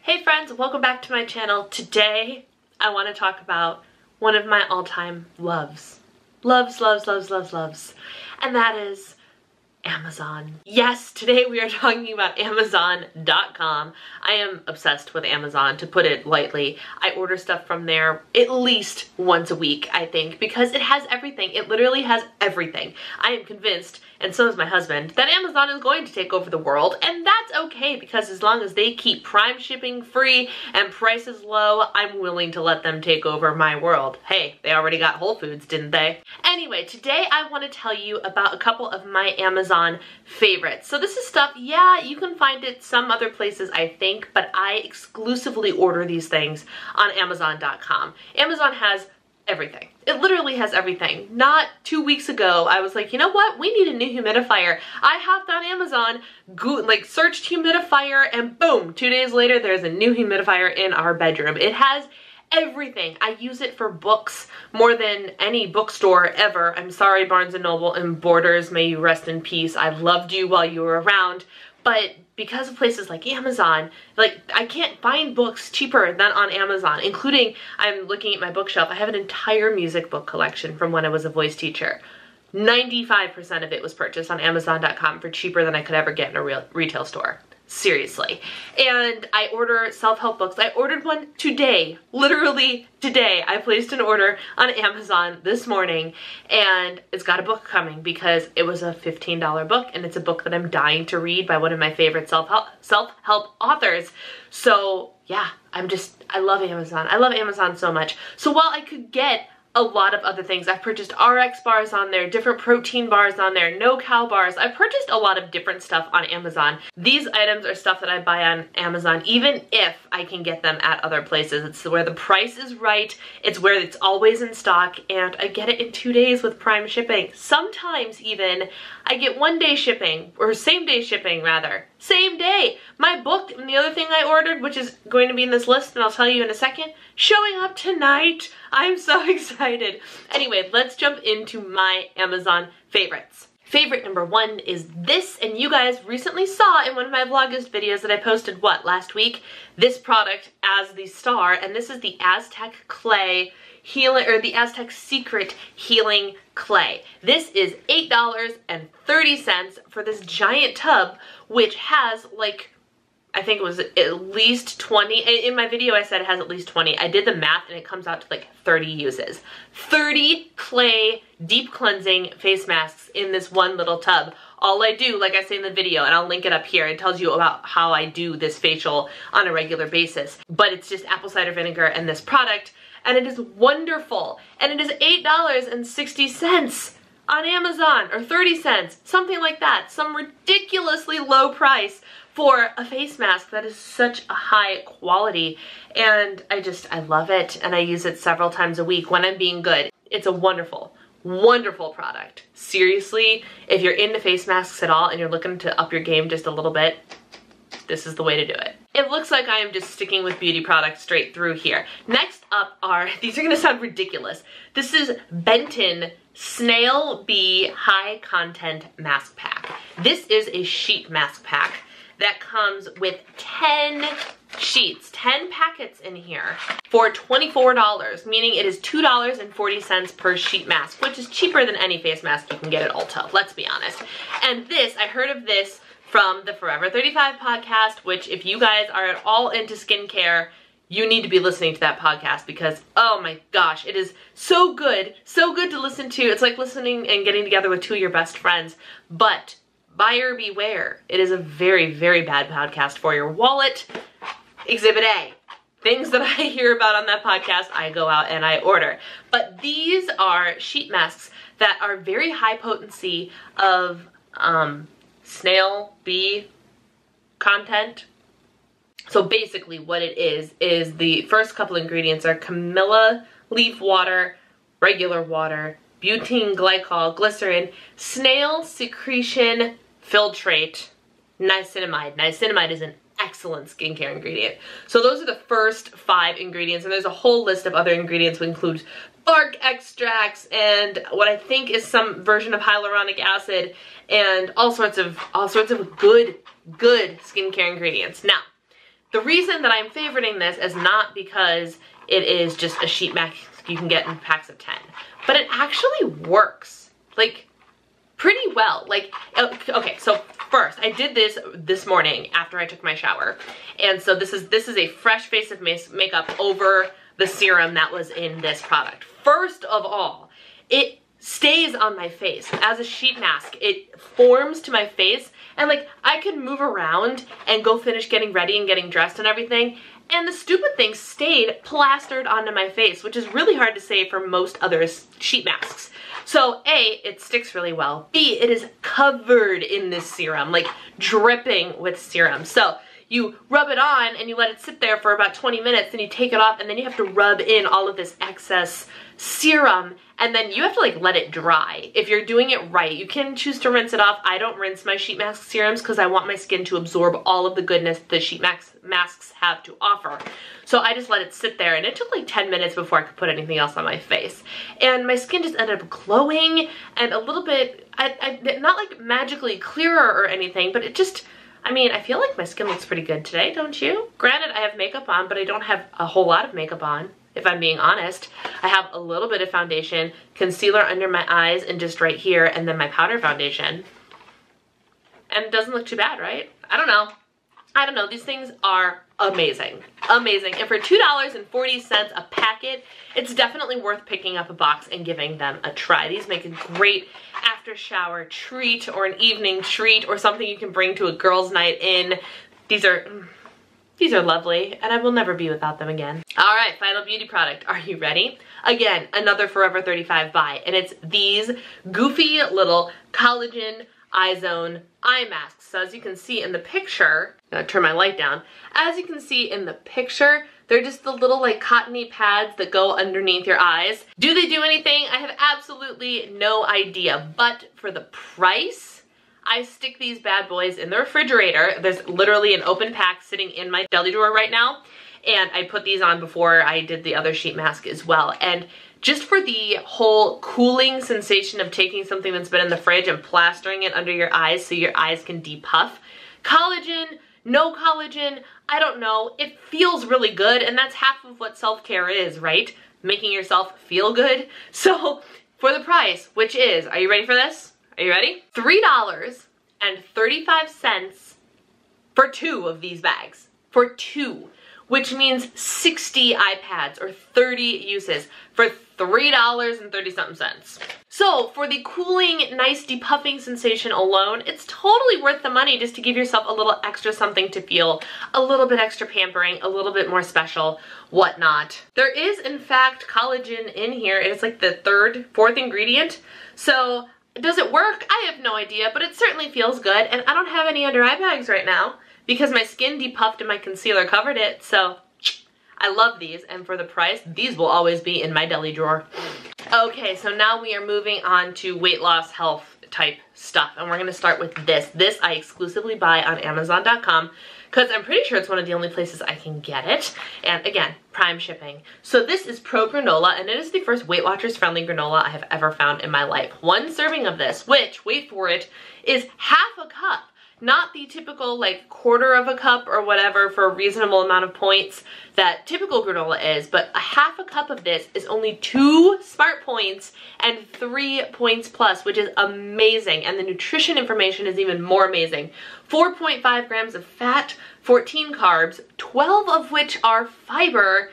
Hey friends, welcome back to my channel. Today I want to talk about one of my all-time loves. Loves, and that is Amazon. Yes, today we are talking about Amazon.com. I am obsessed with Amazon, to put it lightly. I order stuff from there at least once a week, I think, because it has everything. It literally has everything. I am convinced, and so is my husband, that Amazon is going to take over the world, and that's okay, because as long as they keep Prime shipping free and prices low, I'm willing to let them take over my world. Hey, they already got Whole Foods, didn't they? Anyway, today I want to tell you about a couple of my Amazon favorites. So this is stuff, yeah, you can find it some other places, I think, but I exclusively order these things on Amazon.com. Amazon has everything. It literally has everything. Not 2 weeks ago, I was like, you know what? We need a new humidifier. I hopped on Amazon, searched humidifier, and boom, 2 days later, there's a new humidifier in our bedroom. It has everything. I use it for books more than any bookstore ever. I'm sorry, Barnes & Noble and Borders, may you rest in peace. I loved you while you were around, but because of places like Amazon, I can't find books cheaper than on Amazon, including, I'm looking at my bookshelf, I have an entire music book collection from when I was a voice teacher. 95% of it was purchased on Amazon.com for cheaper than I could ever get in a real retail store. Seriously. And I order self-help books. I ordered one today, literally today. I placed an order on Amazon this morning, and it's got a book coming because it was a $15 book, and it's a book that I'm dying to read by one of my favorite self-help authors. So yeah, I love Amazon. I love Amazon so much. So while I could get a lot of other things, I've purchased RX bars on there, different protein bars on there, no-cow bars. I've purchased a lot of different stuff on Amazon. These items are stuff that I buy on Amazon, even if I can get them at other places. It's where the price is right, it's where it's always in stock, and I get it in 2 days with Prime shipping. Sometimes even, I get 1 day shipping, or same day shipping rather. Same day! My book, and the other thing I ordered, which is going to be in this list, and I'll tell you in a second, showing up tonight. I'm so excited. Anyway, let's jump into my Amazon favorites. Favorite number one is this, and you guys recently saw in one of my Vlogust videos that I posted, last week? This product as the star, and this is the Aztec clay healing, or the Aztec Secret healing clay. This is $8.30 for this giant tub, which has I think it was at least 20. In my video I said it has at least 20. I did the math and it comes out to 30 uses. 30 clay deep cleansing face masks in this one little tub. All I do, like I say in the video, and I'll link it up here, it tells you about how I do this facial on a regular basis. But it's just apple cider vinegar and this product, and it is wonderful. And it is $8.60 on Amazon, or 30 cents, something like that. Some ridiculously low price for a face mask that is such a high quality, and I love it, and I use it several times a week when I'm being good. It's a wonderful, wonderful product. Seriously, if you're into face masks at all and you're looking to up your game just a little bit, this is the way to do it. It looks like I am just sticking with beauty products straight through here. Next up are, these are gonna sound ridiculous. This is Benton Snail Bee High Content Mask Pack. This is a sheet mask pack that comes with 10 sheets, 10 packets in here for $24, meaning it is $2.40 per sheet mask, which is cheaper than any face mask you can get at Ulta, let's be honest. And this, I heard of this from the Forever 35 podcast, which if you guys are at all into skincare, you need to be listening to that podcast because, oh my gosh, it is so good to listen to. It's like listening and getting together with two of your best friends, but buyer beware. It is a very, very bad podcast for your wallet. Exhibit A. Things that I hear about on that podcast, I go out and I order. But these are sheet masks that are very high potency of snail bee content. So basically what it is the first couple ingredients are camellia leaf water, regular water, butene glycol, glycerin, snail secretion filtrate, niacinamide. Niacinamide is an excellent skincare ingredient. So those are the first 5 ingredients, and there's a whole list of other ingredients that includes bark extracts and what I think is some version of hyaluronic acid and all sorts of good skincare ingredients. Now, the reason that I'm favoriting this is not because it is just a sheet mask you can get in packs of 10, but it actually works, like, pretty well. Like, okay, so first, I did this morning after I took my shower, and so this is a fresh face of makeup over the serum that was in this product. First of all, it stays on my face as a sheet mask. It forms to my face, and like, I could move around and go finish getting ready and getting dressed and everything, and the stupid thing stayed plastered onto my face, which is really hard to say for most other sheet masks. So A, it sticks really well. B, it is covered in this serum, like dripping with serum. So you rub it on and you let it sit there for about 20 minutes, and you take it off, and then you have to rub in all of this excess serum, and then you have to like let it dry. If you're doing it right, you can choose to rinse it off. I don't rinse my sheet mask serums because I want my skin to absorb all of the goodness the sheet masks have to offer. So I just let it sit there, and it took like 10 minutes before I could put anything else on my face. And my skin just ended up glowing and a little bit, not like magically clearer or anything, but it just, I mean, I feel like my skin looks pretty good today, don't you? Granted, I have makeup on, but I don't have a whole lot of makeup on, if I'm being honest. I have a little bit of foundation, concealer under my eyes, and just right here, and then my powder foundation. And it doesn't look too bad, right? I don't know. These things are amazing. Amazing. And for $2.40 a packet, it's definitely worth picking up a box and giving them a try. These make a great after shower treat, or an evening treat, or something you can bring to a girls' night in. These are lovely, and I will never be without them again. All right, final beauty product. Are you ready? Again, another Forever 35 buy, and it's these goofy little collagen eye-zone eye masks. So as you can see in the picture, I'm gonna turn my light down. As you can see in the picture, they're just the little like cottony pads that go underneath your eyes. Do they do anything? I have absolutely no idea, but for the price, I stick these bad boys in the refrigerator. There's literally an open pack sitting in my deli drawer right now, and I put these on before I did the other sheet mask as well. And just for the whole cooling sensation of taking something that's been in the fridge and plastering it under your eyes so your eyes can depuff. Collagen, no collagen, I don't know. It feels really good, and that's half of what self-care is, right? Making yourself feel good. So for the price, which is, are you ready for this? Are you ready? $3.35 for 2 of these bags. For 2. Which means 60 iPads or 30 uses for $3.30-something. So for the cooling, nice depuffing sensation alone, it's totally worth the money just to give yourself a little extra something to feel, a little bit extra pampering, a little bit more special, whatnot. There is, in fact, collagen in here. It's like the fourth ingredient. So does it work? I have no idea, but it certainly feels good, and I don't have any under eye bags right now because my skin depuffed and my concealer covered it, so I love these, and for the price, these will always be in my deli drawer. Okay, so now we are moving on to weight loss health type stuff, and we're gonna start with this. This I exclusively buy on Amazon.com because I'm pretty sure it's one of the only places I can get it, and again, Prime shipping. So this is ProGranola, and it is the first Weight Watchers friendly granola I have ever found in my life. 1 serving of this, which, wait for it, is half a cup. Not the typical like quarter of a cup or whatever for a reasonable amount of points that typical granola is, but a half a cup of this is only 2 smart points and 3 points plus, which is amazing. And the nutrition information is even more amazing. 4.5 grams of fat, 14 carbs, 12 of which are fiber,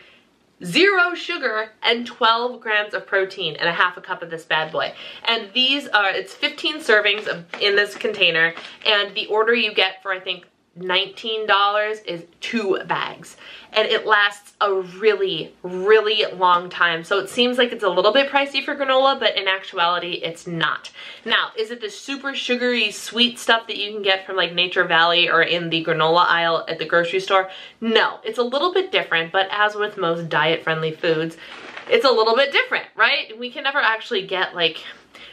0 sugar, and 12 grams of protein, and a half a cup of this bad boy. And these are, it's 15 servings in this container, and the order you get for I think $19 is 2 bags, and it lasts a really, really long time. So it seems like it's a little bit pricey for granola, but in actuality it's not. Now, is it the super sugary sweet stuff that you can get from like Nature Valley or in the granola aisle at the grocery store? No, it's a little bit different, but as with most diet-friendly foods, it's a little bit different, right? We can never actually get like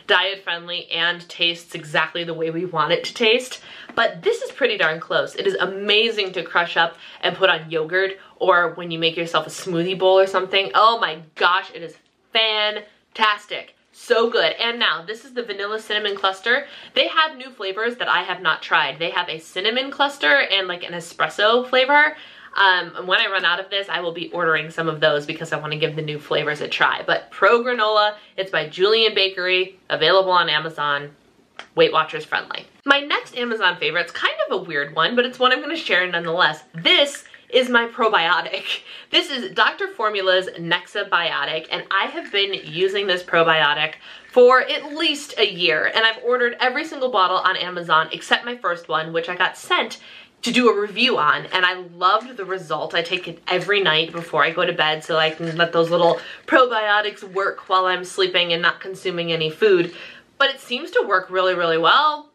diet friendly and tastes exactly the way we want it to taste, but this is pretty darn close. It is amazing to crush up and put on yogurt, or when you make yourself a smoothie bowl or something. Oh my gosh, it is fantastic. So good. And now, this is the vanilla cinnamon cluster. They have new flavors that I have not tried. They have a cinnamon cluster and like an espresso flavor. And when I run out of this, I will be ordering some of those because I want to give the new flavors a try. But ProGranola, it's by Julian Bakery, available on Amazon, Weight Watchers friendly. My next Amazon favorite, it's kind of a weird one, but it's one I'm going to share nonetheless. This is my probiotic. This is Dr. Formula's Nexabiotic, and I have been using this probiotic for at least a year, and I've ordered every single bottle on Amazon except my first one, which I got sent to do a review on, and I loved the result. I take it every night before I go to bed so I can let those little probiotics work while I'm sleeping and not consuming any food. But it seems to work really, really well.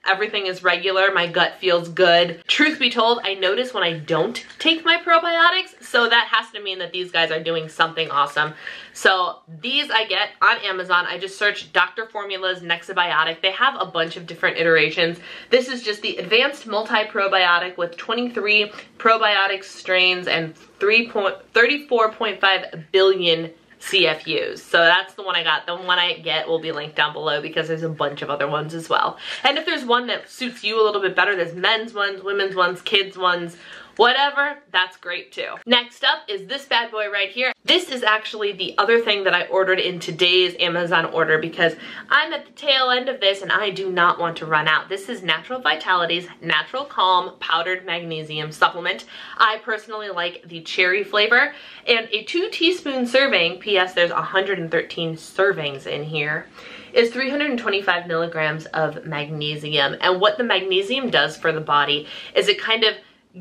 Everything is regular, my gut feels good. Truth be told, I notice when I don't take my probiotics, so that has to mean that these guys are doing something awesome. So these I get on Amazon. I just searched Dr. Formula's Nexabiotic. They have a bunch of different iterations. This is just the advanced multi-probiotic with 23 probiotic strains and 34.5 billion CFUs. So that's the one I got. The one I get will be linked down below because there's a bunch of other ones as well. And if there's one that suits you a little bit better, there's men's ones, women's ones, kids ones, whatever, that's great too. Next up is this bad boy right here. This is actually the other thing that I ordered in today's Amazon order because I'm at the tail end of this and I do not want to run out. This is Natural Vitality's Natural Calm Powdered Magnesium Supplement. I personally like the cherry flavor, and a 2 teaspoon serving, P.S. there's 113 servings in here, is 325 milligrams of magnesium. And what the magnesium does for the body is it kind of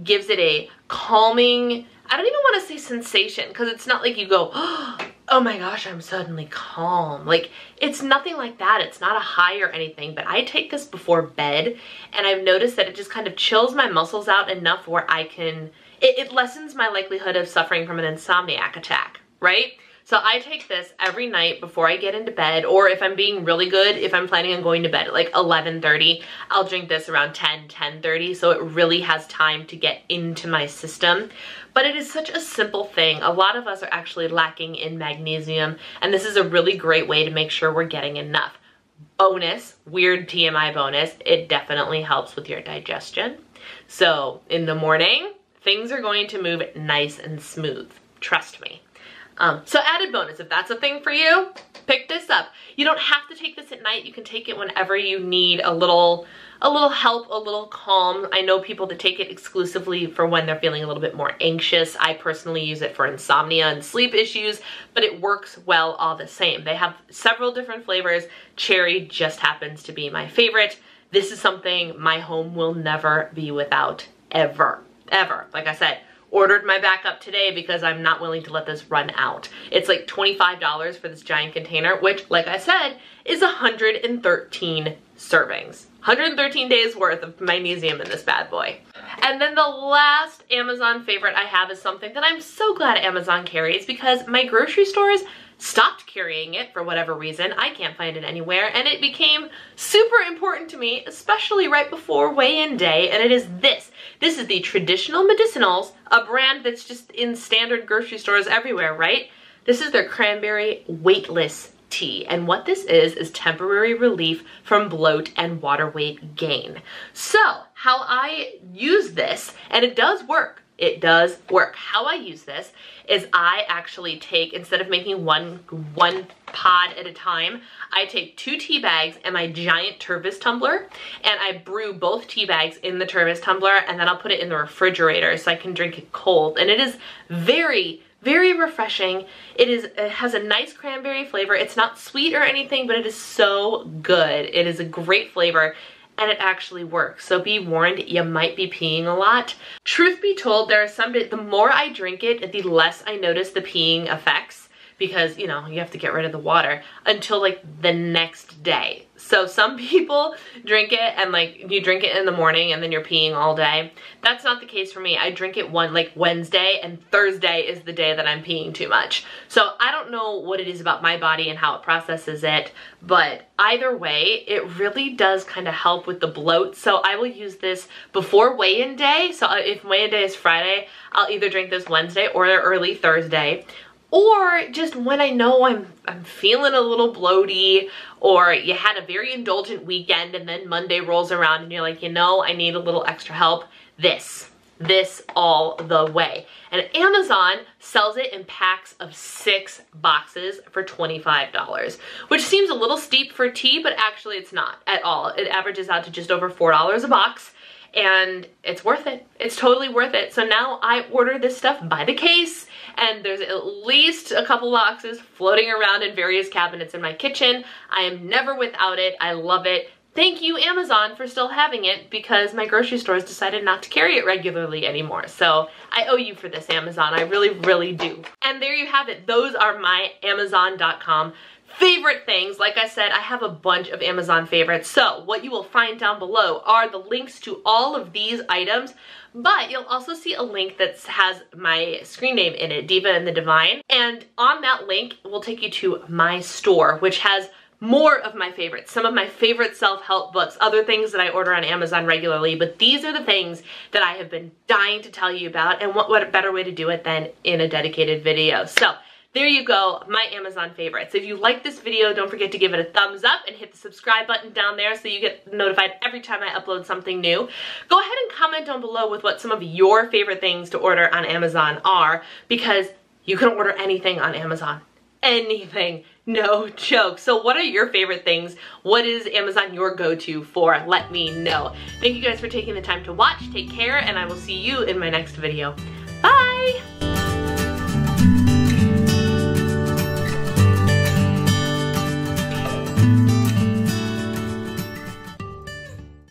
gives it a calming, I don't even want to say sensation, because it's not like you go, oh my gosh, I'm suddenly calm. Like, it's nothing like that. It's not a high or anything, but I take this before bed, and I've noticed that it just kind of chills my muscles out enough where I can, it lessens my likelihood of suffering from an insomniac attack, right? So I take this every night before I get into bed, or if I'm being really good, if I'm planning on going to bed at like 11:30, I'll drink this around 10:30, so it really has time to get into my system. But it is such a simple thing. A lot of us are actually lacking in magnesium, and this is a really great way to make sure we're getting enough. Bonus, weird TMI bonus, it definitely helps with your digestion. So in the morning, things are going to move nice and smooth, trust me. So added bonus, if that's a thing for you, pick this up. You don't have to take this at night. You can take it whenever you need a little help, a little calm. I know people that take it exclusively for when they're feeling a little bit more anxious. I personally use it for insomnia and sleep issues, but it works well all the same. They have several different flavors. Cherry just happens to be my favorite. This is something my home will never be without, ever, ever. Like I said, ordered my backup today because I'm not willing to let this run out. It's like $25 for this giant container, which, like I said, is 113 servings. 113 days worth of magnesium in this bad boy. And then the last Amazon favorite I have is something that I'm so glad Amazon carries because my grocery stores stopped carrying it for whatever reason. I can't find it anywhere, and it became super important to me, especially right before weigh-in day, and it is this. This is the Traditional Medicinals, a brand that's just in standard grocery stores everywhere, right? This is their Cranberry Weightless Tea, and what this is temporary relief from bloat and water weight gain. So, how I use this, and it does work. It does work. How I use this is I actually take, instead of making one pod at a time, I take 2 tea bags and my giant Tervis tumbler, and I brew both tea bags in the Tervis tumbler, and then I'll put it in the refrigerator so I can drink it cold. And it is very, very refreshing. It has a nice cranberry flavor. It's not sweet or anything, but it is so good. It is a great flavor. And it actually works. So be warned, you might be peeing a lot. Truth be told, there are some days, the more I drink it, the less I notice the peeing effects because, you know, you have to get rid of the water until like the next day. So some people drink it and like you drink it in the morning and then you're peeing all day. That's not the case for me. I drink it like Wednesday, and Thursday is the day that I'm peeing too much. So I don't know what it is about my body and how it processes it, but either way, it really does kind of help with the bloat. So I will use this before weigh-in day. So if weigh-in day is Friday, I'll either drink this Wednesday or early Thursday. Or just when I know I'm feeling a little bloaty, or you had a very indulgent weekend and then Monday rolls around and you're like, you know, I need a little extra help. This this all the way. And Amazon sells it in packs of 6 boxes for $25, which seems a little steep for tea, but actually it's not at all. It averages out to just over $4 a box, and it's worth it. It's totally worth it. So now I order this stuff by the case, and there's at least a couple boxes floating around in various cabinets in my kitchen. I am never without it. I love it. Thank you, Amazon, for still having it, because my grocery stores decided not to carry it regularly anymore. So I owe you for this, Amazon. I really, really do. And there you have it. Those are my Amazon.com favorite things. Like I said, I have a bunch of Amazon favorites. So what you will find down below are the links to all of these items, but you'll also see a link that has my screen name in it, Diva and the Divine. And on that link will take you to my store, which has more of my favorites, some of my favorite self-help books, other things that I order on Amazon regularly, but these are the things that I have been dying to tell you about, and what a better way to do it than in a dedicated video. So there you go, my Amazon favorites. If you like this video, don't forget to give it a thumbs up and hit the subscribe button down there so you get notified every time I upload something new. Go ahead and comment down below with what some of your favorite things to order on Amazon are, because you can order anything on Amazon. Anything, no joke. So what are your favorite things? What is Amazon your go-to for? Let me know. Thank you guys for taking the time to watch. Take care, and I will see you in my next video. Bye!